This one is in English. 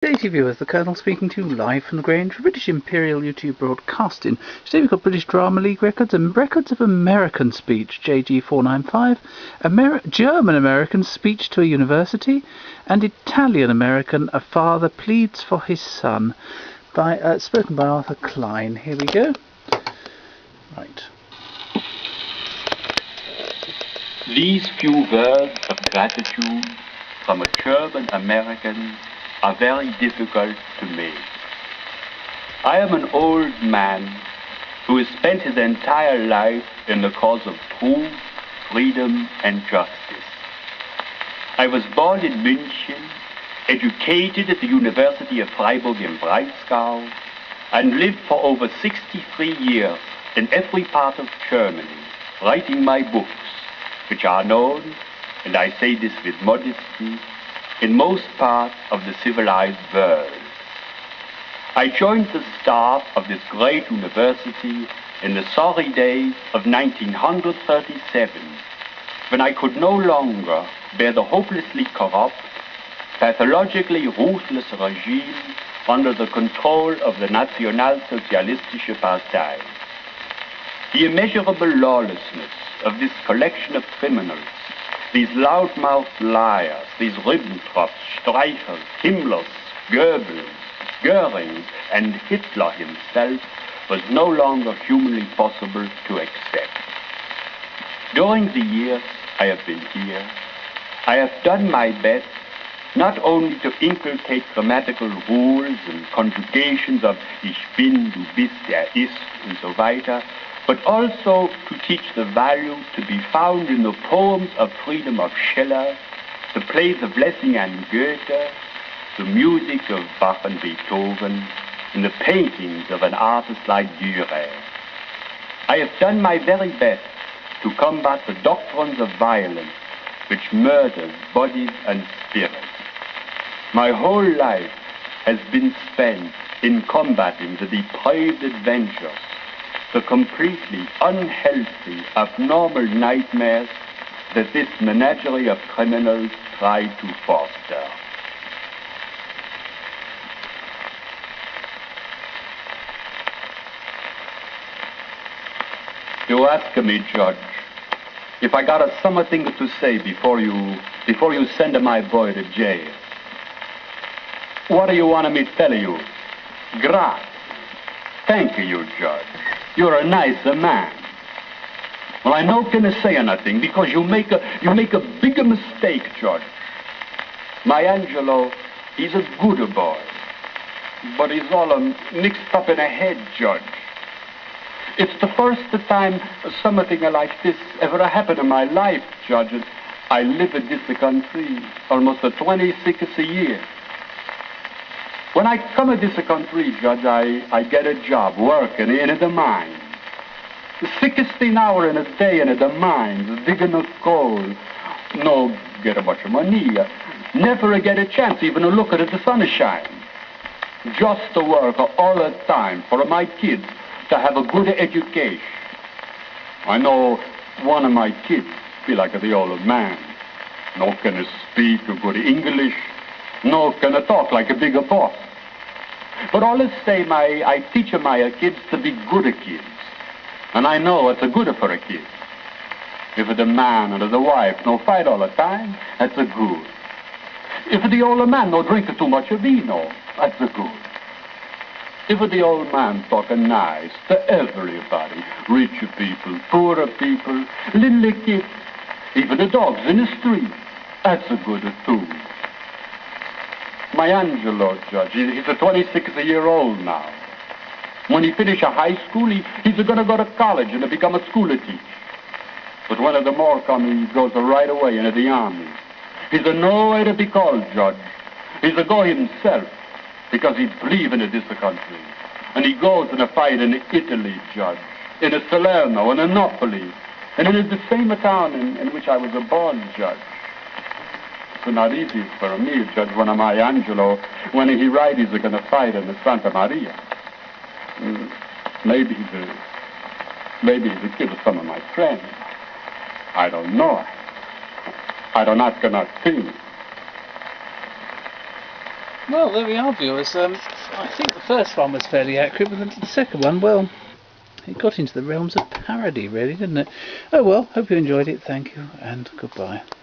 Daisy viewers, the Colonel speaking to you live from the Grange for British Imperial YouTube Broadcasting. Today we've got British Drama League records and records of American speech, JG495, German-American speech to a university, and Italian-American, a father pleads for his son, spoken by Arthur Klein. Here we go. Right. These few words of gratitude from a German-American are very difficult to make. I am an old man who has spent his entire life in the cause of truth, freedom, and justice. I was born in München, educated at the University of Freiburg im Breisgau, and lived for over 63 years in every part of Germany, writing my books, which are known, and I say this with modesty, in most parts of the civilized world. I joined the staff of this great university in the sorry days of 1937, when I could no longer bear the hopelessly corrupt, pathologically ruthless regime under the control of the Nationalsozialistische Partei. The immeasurable lawlessness of this collection of criminals, these loud-mouthed liars, these Ribbentrops, Streichers, Himmlers, Goebbels, Goering, and Hitler himself was no longer humanly possible to accept. During the years I have been here, I have done my best not only to inculcate grammatical rules and conjugations of ich bin, du bist, ist, and so weiter, but also to teach the value to be found in the poems of freedom of Schiller, the plays of Lessing and Goethe, the music of Bach and Beethoven, and the paintings of an artist like Dürer. I have done my very best to combat the doctrines of violence which murders bodies and spirits. My whole life has been spent in combating the depraved adventures, the completely unhealthy, abnormal nightmares that this menagerie of criminals try to foster. You ask me, Judge, if I got something to say before you send my boy to jail. What do you want me to tell you? Grazie. Thank you, Judge. You're a nice man. Well, I no can say anything because you make a bigger mistake, Judge. My Angelo, he's a good boy, but he's all mixed up in a head, Judge. It's the first time something like this ever happened in my life, Judge. I live in this country almost 26 years. When I come to this country, Judge, I get a job working in the mine. 16 hours in a day in the mines, digging the coal. No get much money. Never get a chance even to look at the sunshine. Just to work all the time for my kids to have a good education. I know one of my kids feel like the old man. No can speak good English. No can talk like a bigger boss. But all the same, I teach my kids to be good kids. And I know it's a good for a kid. If the man and the wife no fight all the time, that's a good. If the old man no drink too much vino, that's a good. If the old man talk nice to everybody, rich people, poor people, little kids, even the dogs in the street, that's a good too. My Angelo, Judge, he's 26-year-old now. When he finishes high school, he's going to go to college and become a school teacher. But when the more come, he goes right away into the army. He's nowhere to be called, Judge. He's a go himself because he believes in this country. And he goes in a fight in Italy, Judge, in Salerno, in Napoli, and in the same town in which I was born, Judge. It's not easy for me, Judge, when my Angelo, when he writes he's going to fight in Santa Maria. Maybe he killed some of my friends. I don't know. I don't ask not think. Well, there we are, viewers. I think the first one was fairly accurate, but the second one, well, it got into the realms of parody, really, didn't it? Oh well, hope you enjoyed it. Thank you, and goodbye.